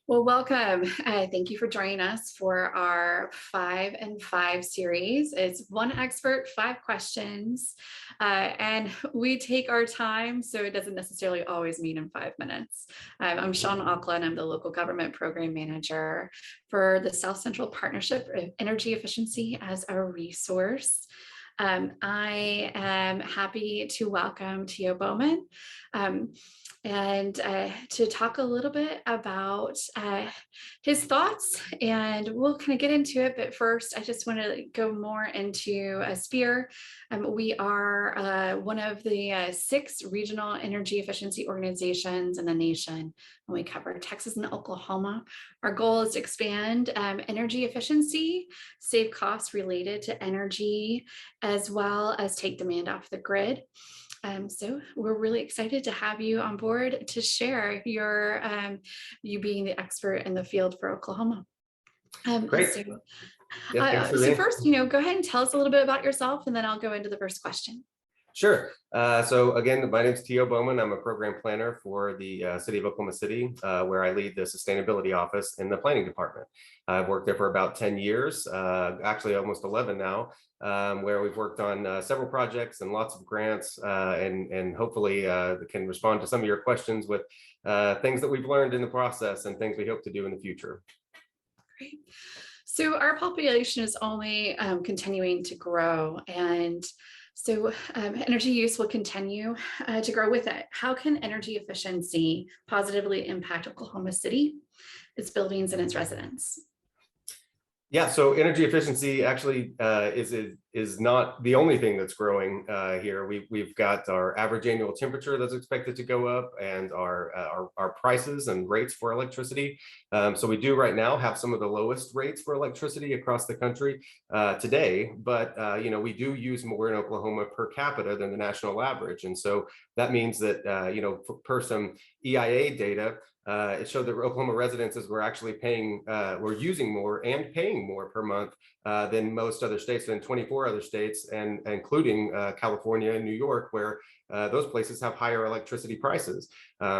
Well, welcome. Thank you for joining us for our 5 and 5 series. It's one expert, 5 questions, and we take our time, so it doesn't necessarily always mean in 5 minutes. I'm Shaun, and I'm the local government program manager for the South Central Partnership of Energy Efficiency as a resource. I am happy to welcome Bowman. And to talk a little bit about his thoughts, and we'll kind of get into it. But first, I just want to go more into SPEER. We are one of the 6 regional energy efficiency organizations in the nation, and we cover Texas and Oklahoma. Our goal is to expand energy efficiency, save costs related to energy, as well as take demand off the grid. So we're really excited to have you on board to share your you being the expert in the field for Oklahoma. Great. So first, go ahead and tell us a little bit about yourself, and then I'll go into the first question. Sure. So again, my name is Bowman. I'm a program planner for the city of Oklahoma City, where I lead the sustainability office in the planning department. I've worked there for about 10 years, actually almost 11 now, where we've worked on several projects and lots of grants, and hopefully can respond to some of your questions with things that we've learned in the process and things we hope to do in the future. Great. So our population is only continuing to grow, and so energy use will continue to grow with it. How can energy efficiency positively impact Oklahoma City, its buildings, and its residents? Yeah, so energy efficiency actually is not the only thing that's growing here. We've got our average annual temperature that's expected to go up, and our prices and rates for electricity. So we do right now have some of the lowest rates for electricity across the country today, but we do use more in Oklahoma per capita than the national average, and so that means that per some EIA data, it showed that Oklahoma residences were actually were using more and paying more per month than most other states, than 24 other states, and including California and New York, where those places have higher electricity prices.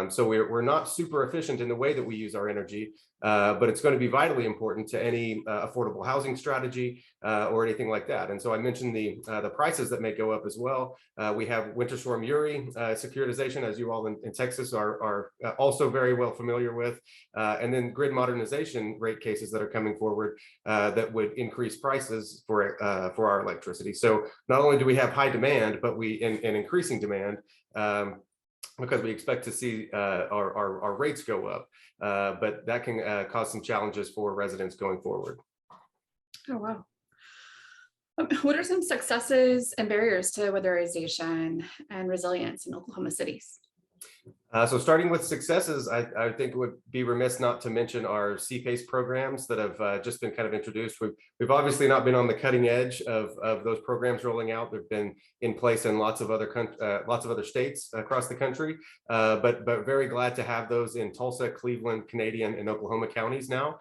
So we're not super efficient in the way that we use our energy, but it's going to be vitally important to any affordable housing strategy or anything like that. And so I mentioned the prices that may go up as well. We have Winter Storm Uri securitization, as you all in Texas are also very well familiar with, and then grid modernization rate cases that are coming forward that would increase prices for our electricity. So not only do we have high demand, but we in increasing demand, because we expect to see our rates go up, but that can cause some challenges for residents going forward. Oh, wow. What are some successes and barriers to weatherization and resilience in Oklahoma cities? So starting with successes, I think it would be remiss not to mention our CPACE programs that have just been kind of introduced. We've obviously not been on the cutting edge of those programs rolling out. They've been in place in lots of other states across the country, but very glad to have those in Tulsa, Cleveland, Canadian, and Oklahoma counties now.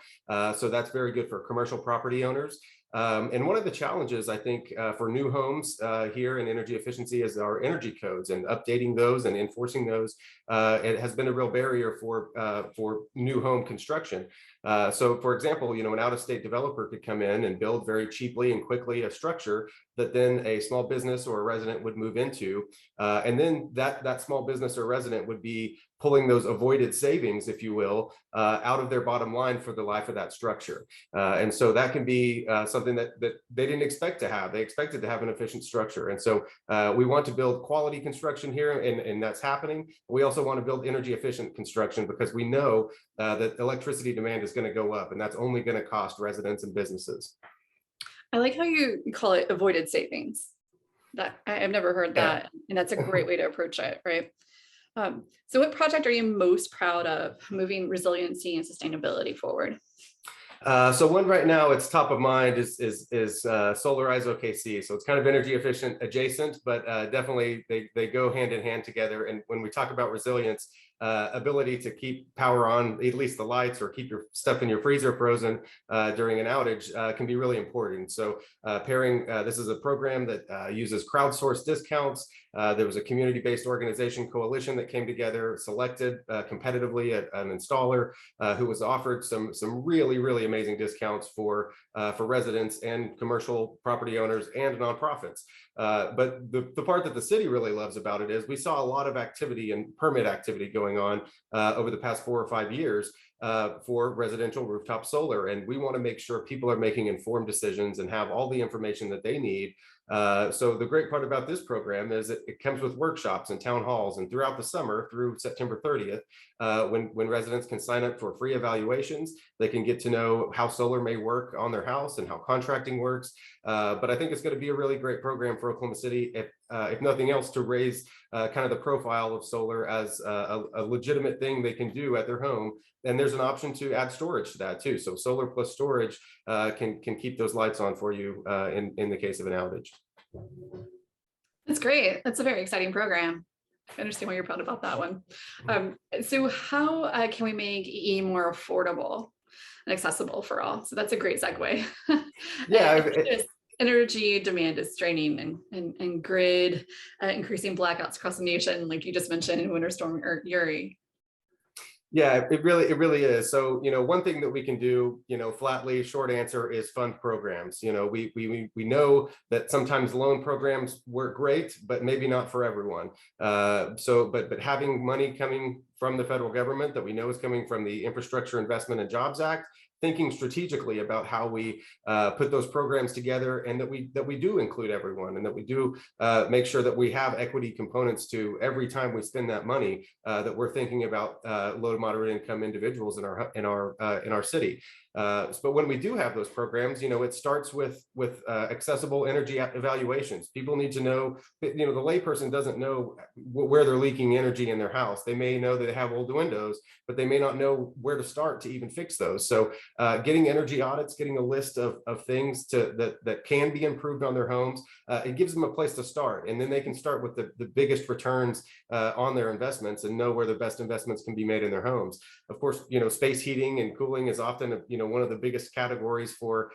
So that's very good for commercial property owners. And one of the challenges, I think, for new homes here in energy efficiency is our energy codes, and updating those and enforcing those. It has been a real barrier for new home construction. So, for example, an out-of-state developer could come in and build very cheaply and quickly a structure that then a small business or a resident would move into, and then that small business or resident would be pulling those avoided savings, if you will, out of their bottom line for the life of that structure. And so that can be something that they didn't expect to have. They expected to have an efficient structure. And so we want to build quality construction here, and that's happening. We also want to build energy efficient construction because we know that electricity demand is going to go up, and that's only going to cost residents and businesses. I like how you call it avoided savings. That I've never heard that, and that's a great way to approach it, right? So what project are you most proud of moving resiliency and sustainability forward? So one right now, it's top of mind, is Solarize OKC. So it's kind of energy efficient adjacent, but definitely they go hand in hand together. And when we talk about resilience, ability to keep power on, at least the lights, or keep your stuff in your freezer frozen during an outage can be really important. So pairing, this is a program that uses crowdsourced discounts. There was a community-based organization coalition that came together, selected competitively an installer who was offered some really amazing discounts for residents and commercial property owners and nonprofits. But the part that the city really loves about it is we saw a lot of activity and permit activity going on over the past 4 or 5 years for residential rooftop solar. And we want to make sure people are making informed decisions and have all the information that they need. So the great part about this program is it comes with workshops and town halls, and throughout the summer through September 30th, when residents can sign up for free evaluations, they can get to know how solar may work on their house and how contracting works. But I think it's going to be a really great program for Oklahoma City, if nothing else, to raise kind of the profile of solar as a legitimate thing they can do at their home. And there's an option to add storage to that too. So solar plus storage can keep those lights on for you in the case of an outage. That's great. That's a very exciting program. I understand why you're proud about that one. So how can we make EE more affordable and accessible for all? So that's a great segue. Yeah. Energy demand is straining and grid increasing blackouts across the nation, like you just mentioned in Winter Storm Uri. Yeah, it really is. So, one thing that we can do, flatly, short answer, is fund programs. We know that sometimes loan programs work great, but maybe not for everyone. But having money coming from the federal government that we know is coming from the Infrastructure Investment and Jobs Act, thinking strategically about how we put those programs together, and that we do include everyone, and that we do make sure that we have equity components to every time we spend that money, that we're thinking about low to moderate income individuals in our city. But when we do have those programs, it starts with accessible energy evaluations. People need to know, the layperson doesn't know where they're leaking energy in their house. They may know that they have old windows, but they may not know where to start to even fix those. So getting energy audits, getting a list of things that can be improved on their homes, it gives them a place to start. And then they can start with the biggest returns on their investments and know where the best investments can be made in their homes. Of course, space heating and cooling is often, one of the biggest categories for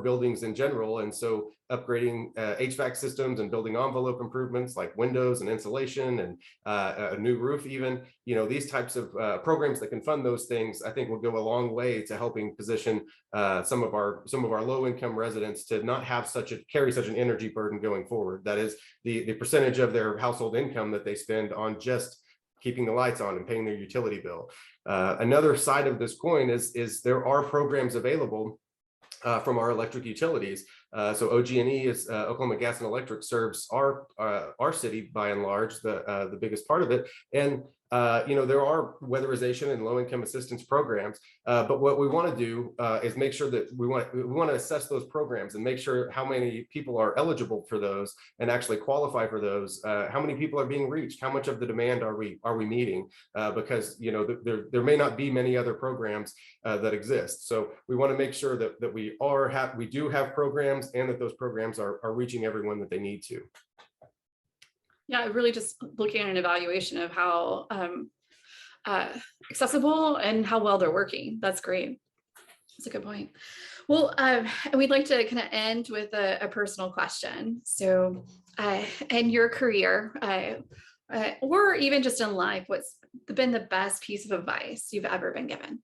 buildings in general. And so upgrading HVAC systems and building envelope improvements like windows and insulation and a new roof even, these types of programs that can fund those things, I think will go a long way to helping position some of our low income residents to not have carry such an energy burden going forward. That is the percentage of their household income that they spend on just keeping the lights on and paying their utility bill. Another side of this coin is there are programs available from our electric utilities. So OG&E is Oklahoma Gas and Electric serves our city by and large, the biggest part of it. And there are weatherization and low-income assistance programs, but what we want to do is make sure that we want to assess those programs and make sure how many people are eligible for those and actually qualify for those. How many people are being reached? How much of the demand are we meeting? Because there may not be many other programs that exist. So we want to make sure that we do have programs, and that those programs are reaching everyone that they need to. Yeah, really just looking at an evaluation of how accessible and how well they're working. That's great. That's a good point. Well, we'd like to kind of end with a personal question. So in your career, or even just in life, what's been the best piece of advice you've ever been given?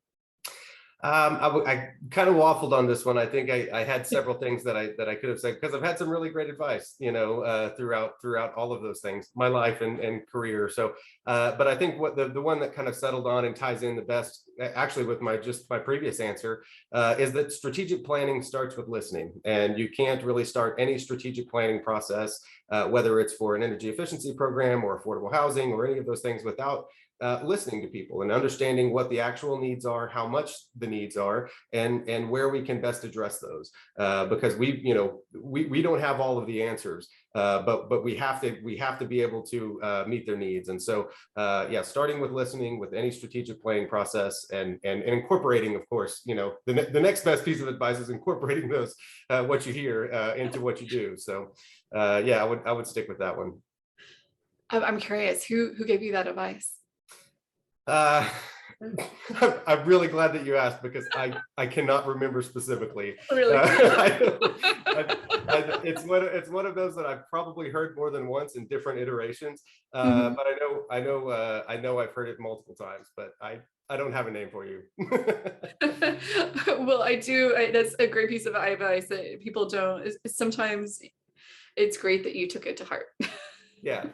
I kind of waffled on this one. I think I had several things that I could have said, because I've had some really great advice, throughout all of those things, my life and career. So, but I think what the one that kind of settled on and ties in the best, actually, with my previous answer, is that strategic planning starts with listening, and you can't really start any strategic planning process, whether it's for an energy efficiency program or affordable housing or any of those things, without listening to people and understanding what the actual needs are, how much the needs are, and where we can best address those. Because we don't have all of the answers, but we have to be able to meet their needs. And so, starting with listening with any strategic planning process, and incorporating, of course, the next best piece of advice is incorporating those what you hear into what you do. So, I would stick with that one. I'm curious, who gave you that advice? Uh, I'm really glad that you asked because I cannot remember specifically. Really? It's one of those that I've probably heard more than once in different iterations. Mhm. But I know I've heard it multiple times, but I don't have a name for you. Well, I do. That's a great piece of advice that people don't. Sometimes it's great that you took it to heart. Yeah.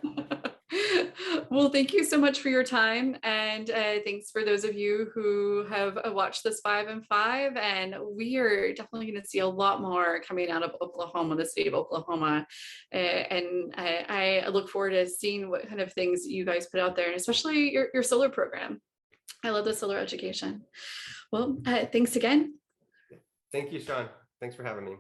Well, thank you so much for your time. And thanks for those of you who have watched this 5 and 5. And we are definitely going to see a lot more coming out of Oklahoma, the state of Oklahoma. And I look forward to seeing what kind of things you guys put out there, and especially your solar program. I love the solar education. Well, thanks again. Thank you, Shaun. Thanks for having me.